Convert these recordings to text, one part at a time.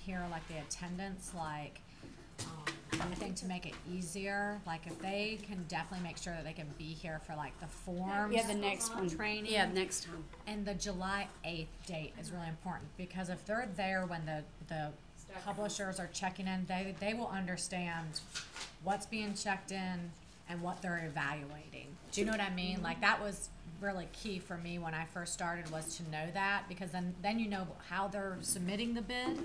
here, like the attendance, like, anything to make it easier, like if they can definitely make sure that they can be here for like the forms. Yeah, the next one. Training. Yeah, the next time. And the July 8th date is really important, because if they're there when the publishers are checking in, they will understand what's being checked in and what they're evaluating. Do you know what I mean? Like, that was really key for me when I first started, was to know that, because then you know how they're submitting the bid,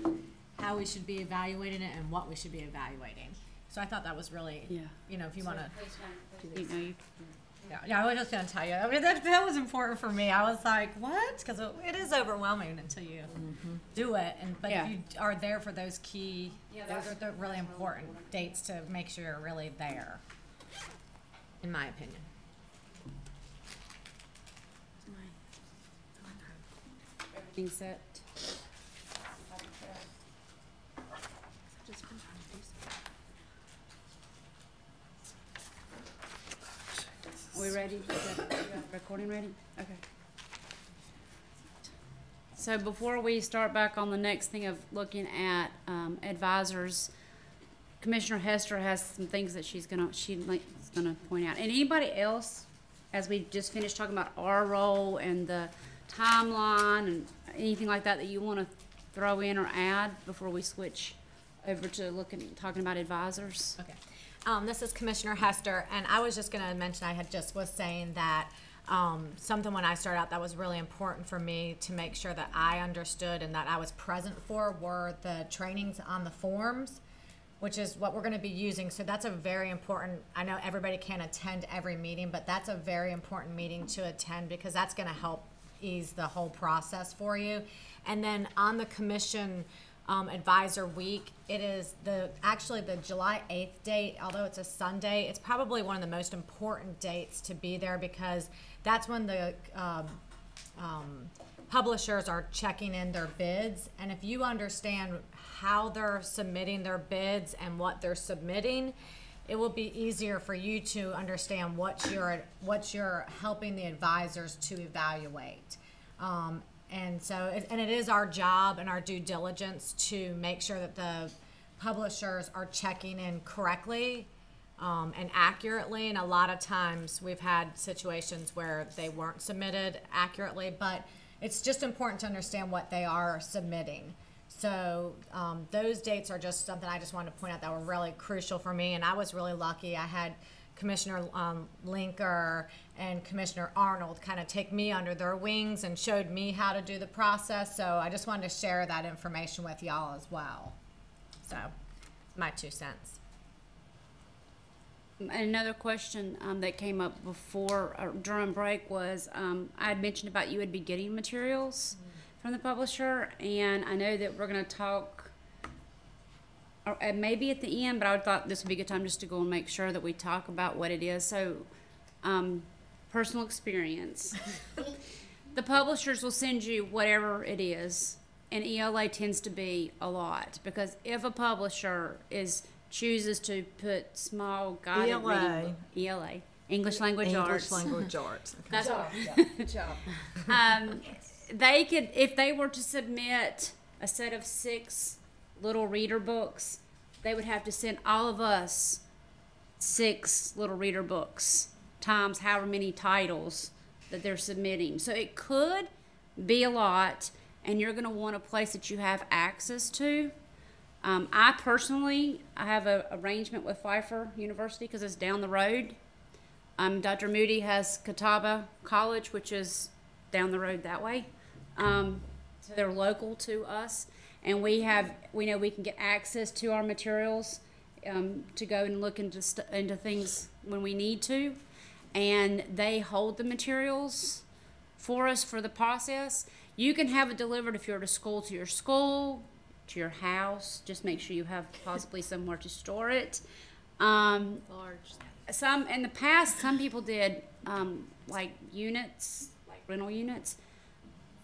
how we should be evaluating it, and what we should be evaluating. So I thought that was really, you know, if you want to. Yeah, I was just going to tell you. I mean, that was important for me. I was like, what? Because it is overwhelming until you do it. But if you are there for those key, those are the really important dates to make sure you're really there, in my opinion. Everything set. Are we ready? Is that recording ready? Okay. So before we start back on the next thing of looking at advisors, Commissioner Hester has some things that she's gonna point out. And anybody else, as we just finished talking about our role and the timeline and anything like that you want to throw in or add before we switch over to talking about advisors? Okay. This is Commissioner Hester, and I was just going to mention, I had just was saying that something when I started out that was really important for me to make sure that I understood and that I was present for were the trainings on the forms, which is what we're going to be using. So that's a very important, I know everybody can't attend every meeting, but that's a very important meeting to attend, because that's going to help ease the whole process for you. And then on the commission advisor week, it is actually the July 8th date. Although it's a Sunday, it's probably one of the most important dates to be there, because that's when the publishers are checking in their bids. And if you understand how they're submitting their bids and what they're submitting, it will be easier for you to understand what you're helping the advisors to evaluate. And so, it is our job and our due diligence to make sure that the publishers are checking in correctly and accurately. And a lot of times we've had situations where they weren't submitted accurately, but it's just important to understand what they are submitting. So those dates are just something I just wanted to point out that were really crucial for me. And I was really lucky. I had Commissioner Linker and Commissioner Arnold kind of take me under their wings and showed me how to do the process. So I just wanted to share that information with y'all as well. So my 2 cents. Another question that came up before during break was I had mentioned about you would be getting materials from the publisher, and I know that we're going to talk maybe at the end, but I thought this would be a good time just to go and make sure that we talk about what it is. So, personal experience. The publishers will send you whatever it is, and ELA tends to be a lot, because if a publisher chooses to put small guided reading, ELA, English Language Arts. English Language Arts. Okay. That's all. Good job. They could, if they were to submit a set of 6 little reader books, they would have to send all of us 6 little reader books times however many titles that they're submitting. So it could be a lot, and you're going to want a place that you have access to. I have an arrangement with Pfeiffer University because it's down the road. Dr. Moody has Catawba College, which is down the road that way. So they're local to us. And we know we can get access to our materials to go and look into things when we need to. And they hold the materials for us for the process. You can have it delivered if you're at a school, to your house. Just make sure you have possibly somewhere to store it. In the past, some people did like units, like rental units,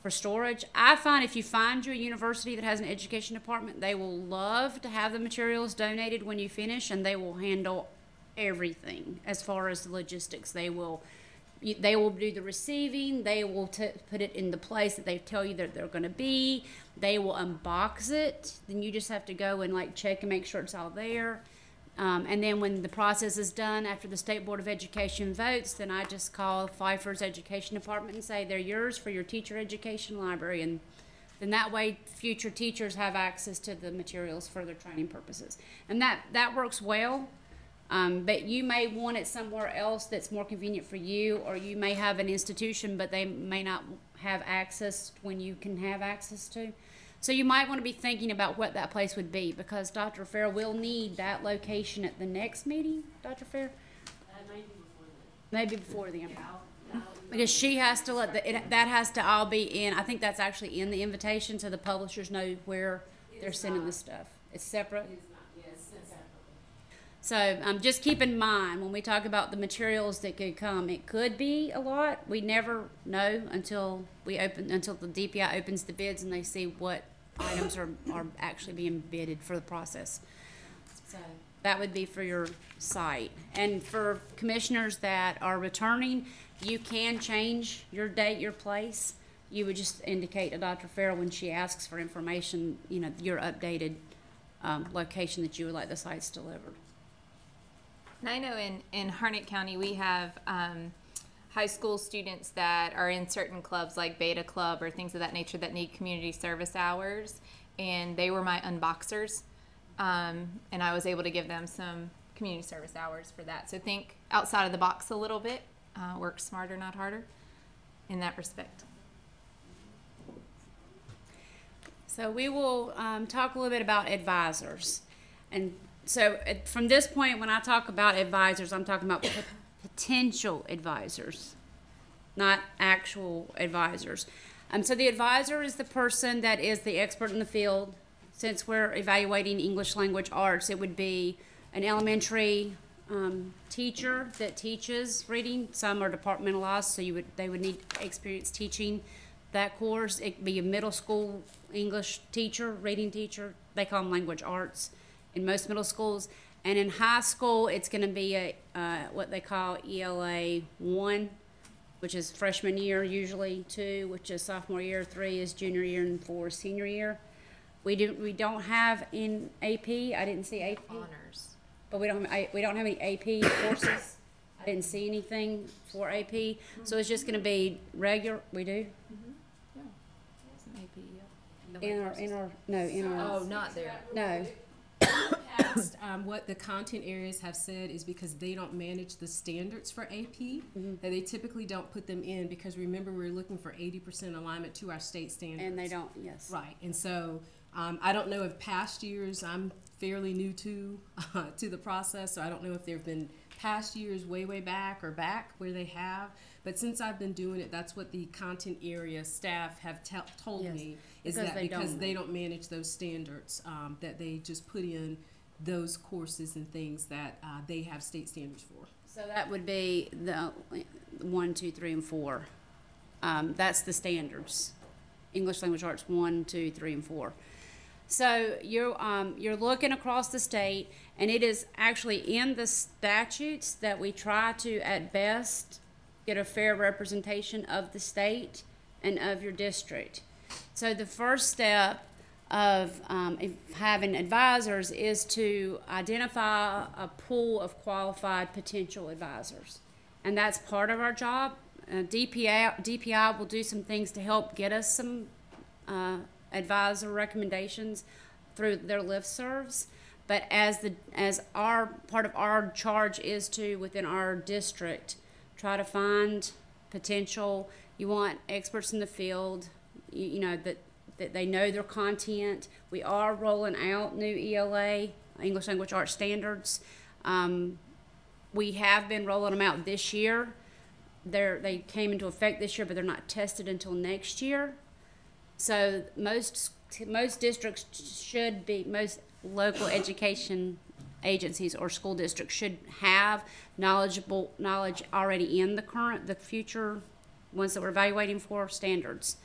for storage. I find if you find you a university that has an education department, they will love to have the materials donated when you finish, and they will handle everything as far as the logistics. They will They will do the receiving. They will put it in the place that they tell you that they're going to be. They will unbox it. Then you just have to go and like check and make sure it's all there. And then when the process is done, after the State Board of Education votes, then I just call Pfeiffer's Education Department and say they're yours for your teacher education library. And then that way future teachers have access to the materials for their training purposes. And that works well. But you may want it somewhere else that's more convenient for you, or you may have an institution, but they may not have access when you can have access to. So you might want to be thinking about what that place would be, because Dr. Fair will need that location at the next meeting, Dr. Fair? Maybe before then. Because she has to that has to all be in, I think that's actually in the invitation, so the publishers know where they're sending the stuff. It's separate? So just keep in mind when we talk about the materials that could come, it could be a lot. We never know until the DPI opens the bids and they see what items are actually being bidded for the process. So that would be for your site. And for commissioners that are returning, you can change your date, your place. You would just indicate to Dr. Farrell when she asks for information, your updated location that you would like the sites delivered. And I know in Harnett County we have high school students that are in certain clubs like Beta Club or things of that nature that need community service hours, and they were my unboxers, and I was able to give them some community service hours for that. So think outside of the box a little bit, work smarter, not harder in that respect. So we will talk a little bit about advisors. And so from this point, when I talk about advisors, I'm talking about potential advisors, not actual advisors. So the advisor is the person that is the expert in the field. Since we're evaluating English language arts, it would be an elementary teacher that teaches reading. Some are departmentalized, so they would need experience teaching that course. It could be a middle school English teacher, reading teacher. They call them language arts in most middle schools. And in high school, it's going to be what they call ELA 1, which is freshman year, usually 2, which is sophomore year, 3 is junior year, and 4 is senior year. We don't have in AP. I didn't see AP Honors. but we don't have any AP courses. I didn't see anything for AP, so it's just going to be regular. We do. Yeah. Some AP, Oh, not there. No. Past, what the content areas have said is because they don't manage the standards for AP, that they typically don't put them in, because remember we're looking for 80% alignment to our state standards. And they don't. Yes. Right, and so I don't know if past years, I'm fairly new to the process, so I don't know if there have been past years way back or back where they have. But since I've been doing it, that's what the content area staff have told Yes, me, is because that they because don't. they don't manage those standards, that they just put in those courses and things that they have state standards for. So that would be the 1, 2, 3, and 4. That's the standards. English language arts 1, 2, 3, and 4. So you're looking across the state, and it is actually in the statutes that we try to, at best, get a fair representation of the state and of your district. So the first step of having advisors is to identify a pool of qualified potential advisors. And that's part of our job. DPI will do some things to help get us some advisor recommendations through their listservs. But as our part of our charge is to, within our district, try to find potential. You want experts in the field, you know, that they know their content. We are rolling out new ELA, English Language Arts standards. We have been rolling them out this year. They came into effect this year, but they're not tested until next year. So most districts should be, most local education agencies or school districts should have knowledge already in the future ones that we're evaluating for standards.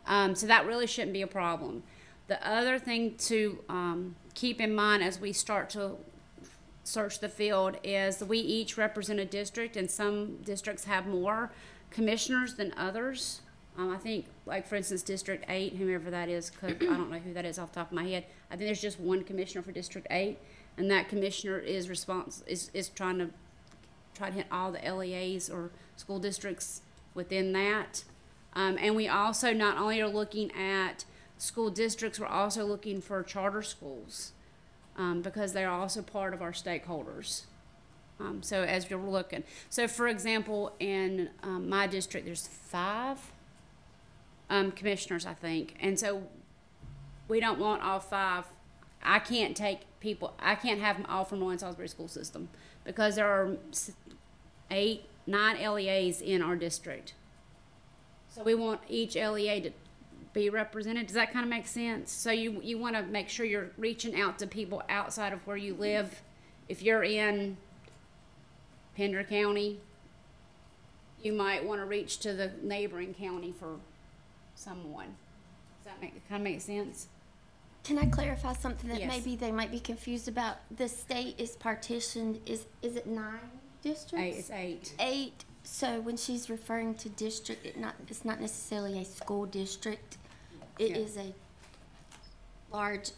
So that really shouldn't be a problem. The other thing to keep in mind as we start to search the field is we each represent a district, and some districts have more commissioners than others. I think, like, for instance, District 8, whomever that is, I don't know who that is off the top of my head. I think there's just one commissioner for District 8, and that commissioner is trying to hit all the LEAs or school districts within that. And we also not only are looking at school districts, we're also looking for charter schools, because they are also part of our stakeholders. So as we're looking, so for example, in my district, there's 5 commissioners, I think, and so we don't want all 5. I can't have them all from Lawrence Salisbury school system, because there are 8, 9 LEAs in our district. So we want each LEA to be represented. Does that kind of make sense? So you want to make sure you're reaching out to people outside of where you live. If you're in Pender County, you might want to reach to the neighboring county for someone. Does that kind of make sense? Can I clarify something that Yes. maybe they might be confused about? The state is partitioned, is it 9 districts? It's 8. 8. So when she's referring to district, it's not necessarily a school district. It Yeah. is a large,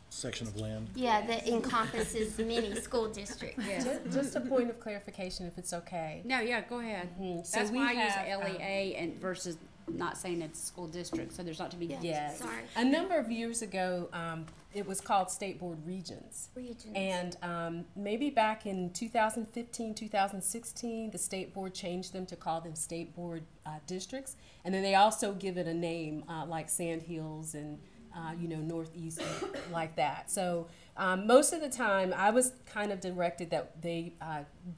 Section of land. that encompasses many school districts. Just a point of clarification, if it's okay. No, yeah, go ahead. So That's we why I have, use LEA and versus not saying it's school district, so there's not to be. Yeah. Yes. Sorry. A number of years ago, it was called State Board Regions. Regions. And maybe back in 2015, 2016, the State Board changed them to call them State Board districts. And then they also give it a name like Sand Hills and, Northeast, like that. So most of the time, I was kind of directed that they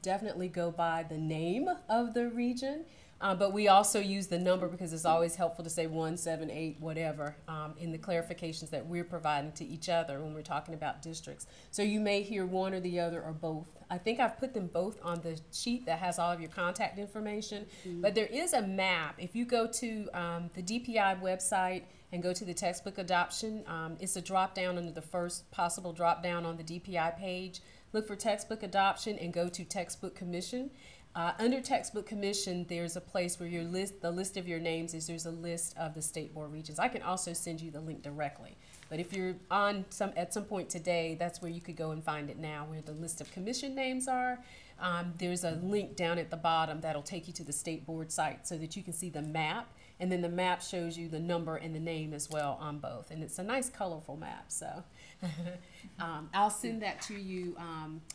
definitely go by the name of the region. But we also use the number because it's always helpful to say 1, 7, 8, whatever, in the clarifications that we're providing to each other when we're talking about districts. So you may hear one or the other or both. I think I've put them both on the sheet that has all of your contact information. But there is a map. If you go to the DPI website and go to the textbook adoption, it's a drop down under the first possible drop down on the DPI page. Look for textbook adoption and go to textbook commission. Under textbook commission, there's a place where the list of your names is. There's a list of the state board regions. I can also send you the link directly. But if you're at some point today, that's where you could go and find it now, where the list of commission names are. There's a link down at the bottom that'll take you to the state board site so that you can see the map. And then the map shows you the number and the name as well on both. And it's a nice, colorful map. So I'll send that to you.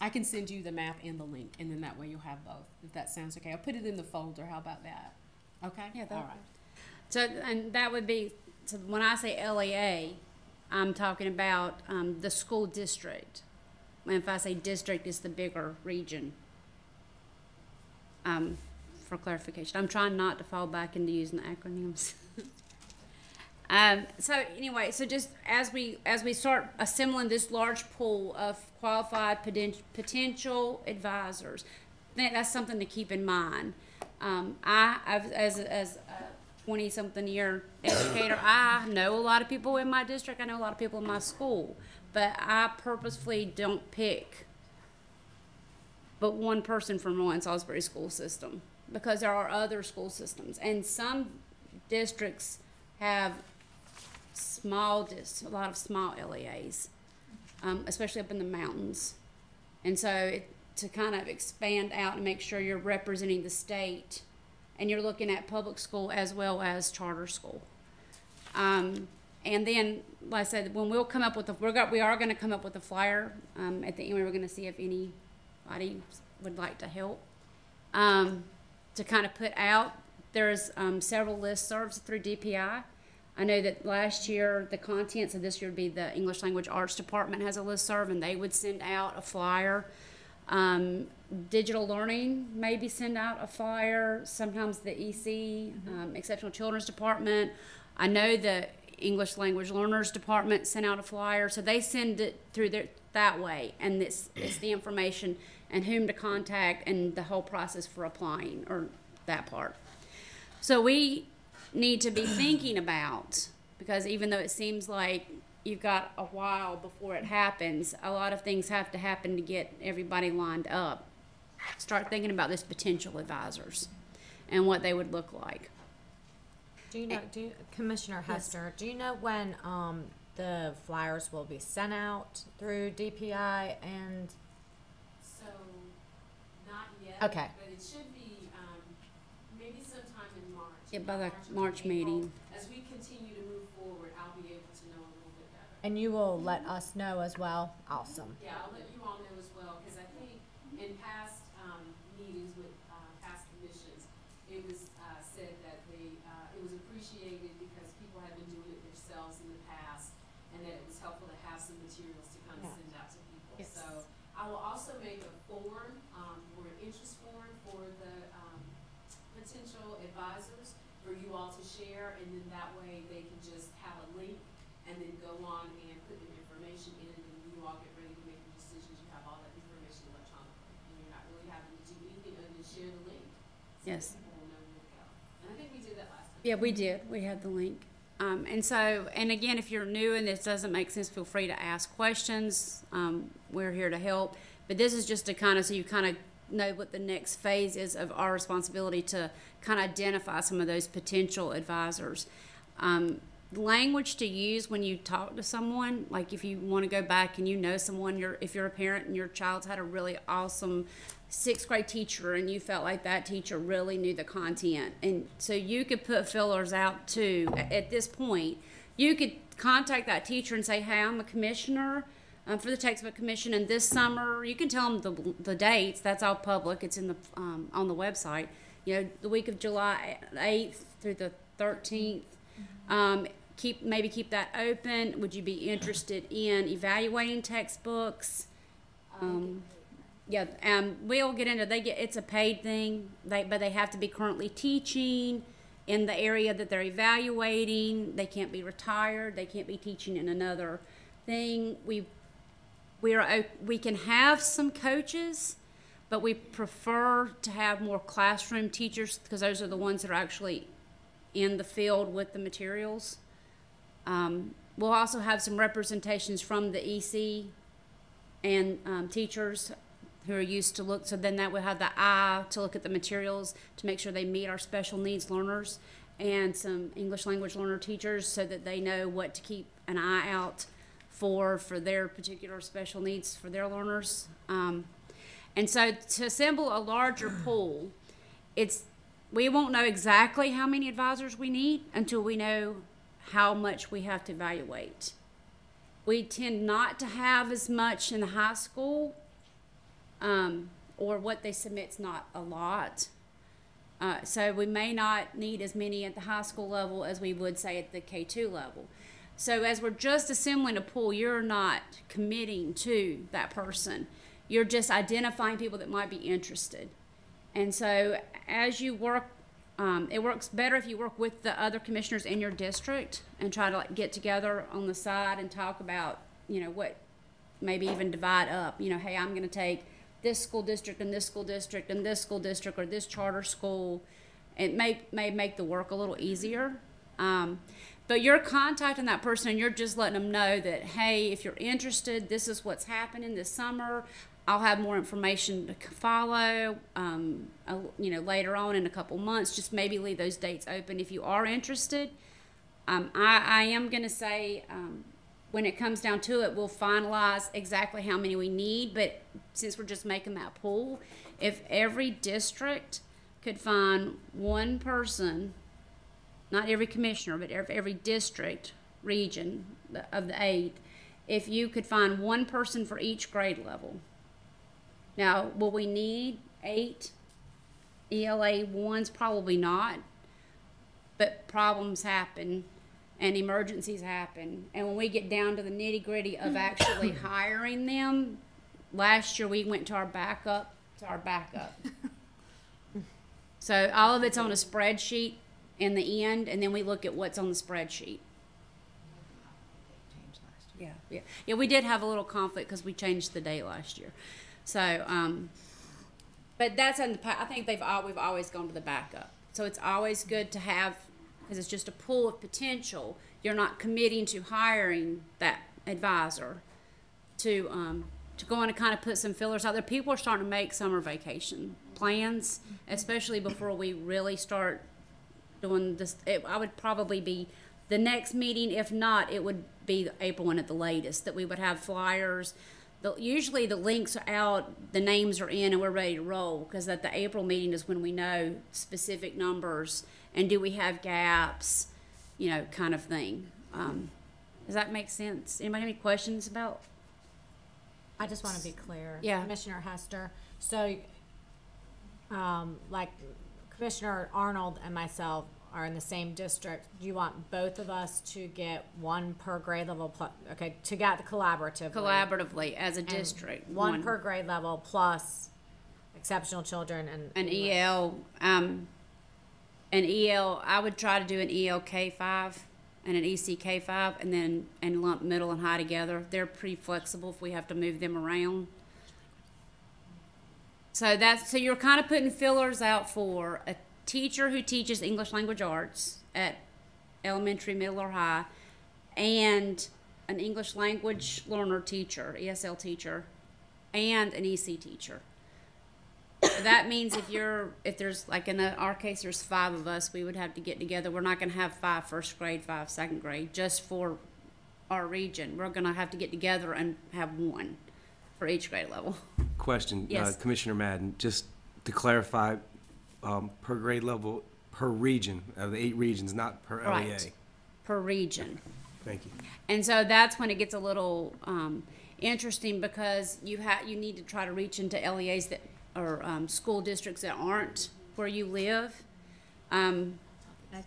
I can send you the map and the link, and then that way you'll have both, if that sounds okay. I'll put it in the folder. How about that? Okay? Yeah, all right. So, and that would be, so when I say LEA, I'm talking about the school district. And if I say district, it's the bigger region. For clarification, I'm trying not to fall back into using acronyms. So anyway, so just as we start assembling this large pool of qualified potential advisors, that's something to keep in mind. As a 20-something year educator, I know a lot of people in my district. I know a lot of people in my school, but I purposefully don't pick but one person from Lawrence Salisbury school system, because there are other school systems, and some districts have a lot of small LEAs, especially up in the mountains. And so to kind of expand out and make sure you're representing the state, and you're looking at public school as well as charter school. And then, like I said, when we'll come up with we are going to come up with a flyer. At the end, we're going to see if anybody would like to help. To kind of put out, there's several listservs through DPI. I know that last year, the contents of this year would be the English Language Arts Department has a listserv, and they would send out a flyer. Digital Learning maybe send out a flyer. Sometimes the EC, Exceptional Children's Department. I know the English Language Learners Department sent out a flyer, so they send it through that way, and it's the information and whom to contact and the whole process for applying, or that part. So we need to be thinking about, because even though it seems like you've got a while before it happens. A lot of things have to happen to get everybody lined up. Start thinking about those potential advisors and what they would look like. Do you know, Commissioner Hester, do you know when, the flyers will be sent out through DPI and, So, not yet. Okay. But it should be, maybe sometime in March. Yeah, by the or March April. meeting. As we continue to move forward, I'll be able to know a little bit better. and you will let us know as well? Awesome. Yeah, I'll let you all know as well, because I think in past, meetings with, past commissions, it was, said that they, it was appreciated because people have been doing it themselves in the past, and that it was helpful to have some materials to kind of Yeah. send out to people. Yes. So I will also make a form, or an interest form for the, potential advisors for you all to share, and then that way they can just have a link and then go on and put their information in, and then you all get ready to make your decisions. You have all that information electronically, and you're not really having to do anything other than share the link. So Yes. that people will know where to go. And I think we did that last time. Yeah, we did. We had the link. And so, and again, if you're new and this doesn't make sense, feel free to ask questions. We're here to help. But this is just to kind of, so you kind of know what the next phase is of our responsibility to kind of identify some of those potential advisors. Language to use when you talk to someone, like if you want to go back and you know someone, if you're a parent and your child's had a really awesome sixth grade teacher and you felt like that teacher really knew the content, and so you could put fillers out too. At this point, you could contact that teacher and say, hey, I'm a commissioner for the textbook commission, and this summer you can tell them the dates. That's all public. It's in the on the website. You know, the week of July 8th through the 13th. Keep that open. Would you be interested in evaluating textbooks? We'll get into, it's a paid thing, but they have to be currently teaching in the area that they're evaluating. They can't be retired. They can't be teaching in another thing. We can have some coaches, but we prefer to have more classroom teachers because those are the ones that are actually in the field with the materials. We'll also have some representations from the EC and teachers who are used to look, so then that will have the eye to look at the materials to make sure they meet our special needs learners, and some English language learner teachers so that they know what to keep an eye out for their particular special needs for their learners. And so to assemble a larger pool, we won't know exactly how many advisors we need until we know how much we have to evaluate. We tend not to have as much in the high school, or what they submit's not a lot. So we may not need as many at the high school level as we would say at the K2 level. So as we're just assembling a pool, you're not committing to that person. You're just identifying people that might be interested. And so as you work, it works better if you work with the other commissioners in your district and try to get together on the side and talk about, what, maybe even divide up, hey, I'm going to take this school district and this school district and this school district or this charter school. It may make the work a little easier. But you're contacting that person and you're just letting them know that, hey, if you're interested, this is what's happening this summer. I'll have more information to follow, later on in a couple months. Just maybe leave those dates open if you are interested. I am going to say, when it comes down to it, we'll finalize exactly how many we need. But since we're just making that pool, if every district could find one person, not every commissioner, but every district, region of the 8, if you could find one person for each grade level. Now, will we need 8 ELA 1s? Probably not. But problems happen and emergencies happen. And when we get down to the nitty gritty of actually hiring them, last year we went to our backup. So all of it's on a spreadsheet in the end, and then we look at what's on the spreadsheet. Yeah, we did have a little conflict because we changed the date last year. So, but that's in the past. I think we've always gone to the backup. So it's always good to have, because it's just a pool of potential. you're not committing to hiring that advisor to go in and kind of put some fillers out there. People are starting to make summer vacation plans, especially before we really start doing this. I would probably be the next meeting. If not, it would be April 1 at the latest, that we would have flyers. Usually the links are out, the names are in, and we're ready to roll, because at the April meeting is when we know specific numbers and do we have gaps, you know, kind of thing. Does that make sense? Anybody have any questions about? I just want to be clear. Yeah. Commissioner Hester, so, like Commissioner Arnold and myself are in the same district. Do you want both of us to get one per grade level okay, to get Collaboratively as a and district. one per grade level plus exceptional children and An EL, I would try to do an EL K5 and an EC K5 and lump middle and high together. They're pretty flexible if we have to move them around. So you're kind of putting fillers out for a teacher who teaches English language arts at elementary, middle, or high, and an English language learner teacher, ESL teacher, and an EC teacher. So that means if there's like in our case, there's 5 of us, we would have to get together. We're not going to have 5 first grade, 5 second grade, just for our region. We're going to have to get together and have 1 for each grade level. Question, Yes. Commissioner Madden, just to clarify, per grade level, per region of the 8 regions, not per LEA. Right. Per region. Thank you. And so that's when it gets a little interesting, because you need to try to reach into LEAs that or school districts that aren't where you live. I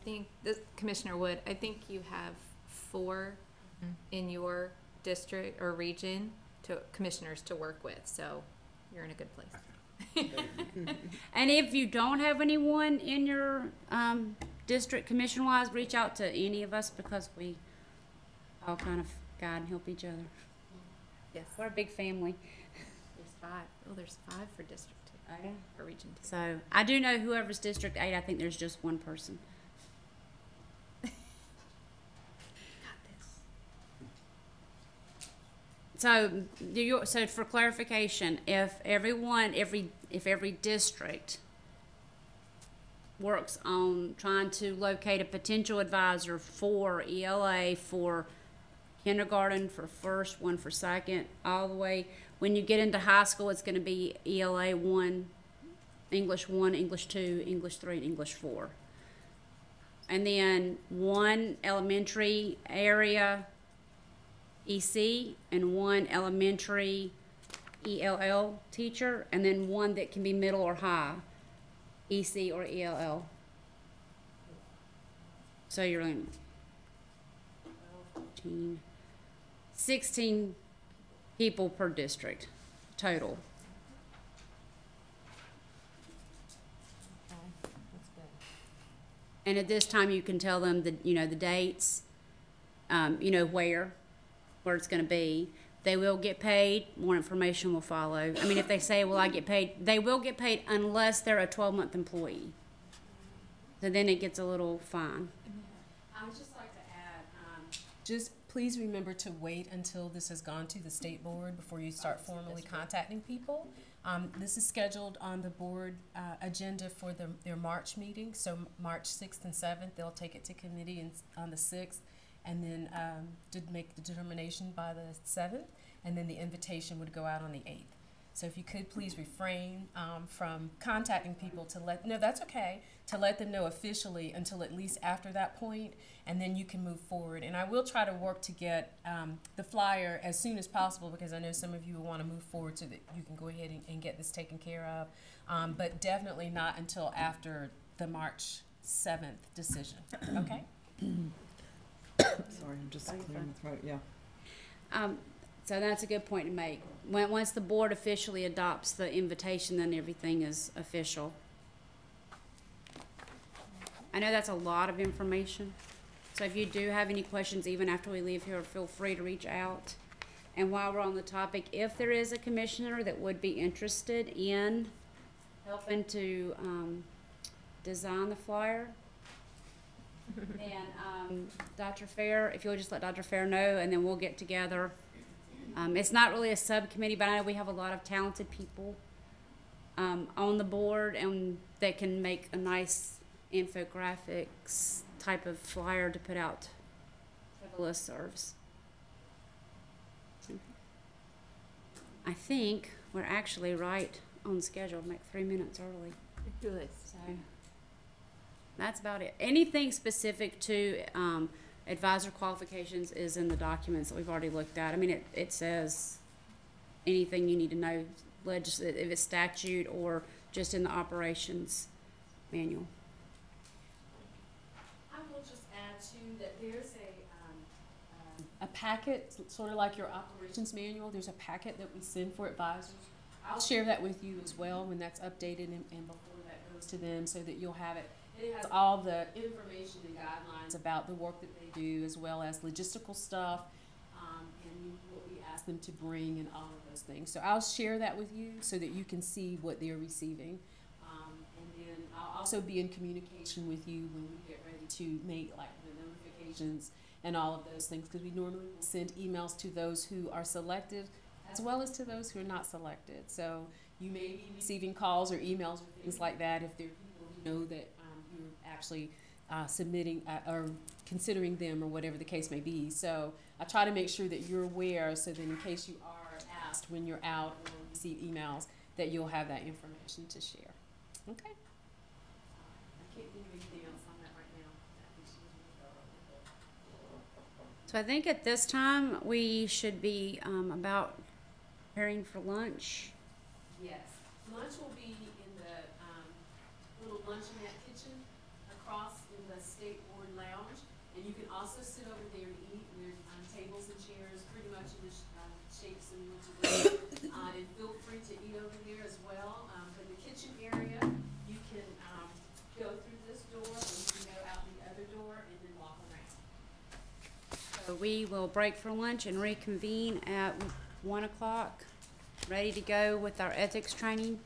think, Commissioner Wood, I think you have 4 in your district or region commissioners to work with, so you're in a good place. And if you don't have anyone in your district commission-wise, reach out to any of us, because we all kind of guide and help each other. Yes. We're a big family. There's 5. Oh, there's 5 for District 2. For Region 2. So I do know whoever's District 8, I think there's just 1 person. So for clarification, if every district works on trying to locate a potential advisor for ELA, for kindergarten, for first, 1 for second, all the way, when you get into high school, it's going to be ELA 1, English 2, English 3, and English 4. And then 1 elementary area EC and 1 elementary ELL teacher, and then 1 that can be middle or high, EC or ELL. So you're in 14, 16 people per district total. And at this time, you can tell them the dates, where it's going to be. They will get paid. More information will follow. I mean, if they say, well, I get paid, they will get paid unless they're a 12-month employee. So then it gets a little fine. I would just like to add, just please remember to wait until this has gone to the state board before you start formally contacting people. This is scheduled on the board agenda for their March meeting, so March 6th and 7th. They'll take it to committee on the 6th, and then did make the determination by the 7th, and then the invitation would go out on the 8th. So if you could please refrain from contacting people to that's okay, to let them know officially until at least after that point, and then you can move forward. And I will try to work to get the flyer as soon as possible, because I know some of you will want to move forward so that you can go ahead and get this taken care of, but definitely not until after the March 7th decision, okay? Sorry, I'm just clearing my throat, yeah. So that's a good point to make. Once the board officially adopts the invitation, then everything is official. I know that's a lot of information. So if you do have any questions, even after we leave here, feel free to reach out. And while we're on the topic, if there is a commissioner that would be interested in helping to design the flyer, And, Dr. Fair, if you'll just let Dr. Fair know, and then we'll get together. It's not really a subcommittee, but I know we have a lot of talented people, on the board, and that can make a nice infographics type of flyer to put out for the listservs. I think we're actually right on schedule, like 3 minutes early. Good. So that's about it. Anything specific to advisor qualifications is in the documents that we've already looked at. I mean, it says anything you need to know, if it's statute or just in the operations manual. I will just add too that there's a packet, sort of like your operations manual. There's a packet that we send for advisors. I'll share that with you as well when that's updated and before that goes to them, so that you'll have it. It has all the information and guidelines about the work that they do, as well as logistical stuff, and what we ask them to bring and all of those things. So I'll share that with you so that you can see what they're receiving. And then I'll also be in communication with you when we get ready to make like the notifications and all of those things, because we normally will send emails to those who are selected as well as to those who are not selected. So you may be receiving calls or emails or things like that if there are people who know that you're actually submitting or considering them or whatever the case may be. So I try to make sure that you're aware, so that in case you are asked when you're out or receive emails, that you'll have that information to share. Okay? I can't think of anything else on that right now. So I think at this time we should be about preparing for lunch. Yes. Lunch will be in the little luncheonette kitchen across in the State Board Lounge. And you can also sit over there to eat. And there's tables and chairs pretty much in the shapes and what you want. And feel free to eat over there as well. But the kitchen area, you can go through this door, or you can go out the other door and then walk around. So we will break for lunch and reconvene at 1 o'clock, ready to go with our ethics training.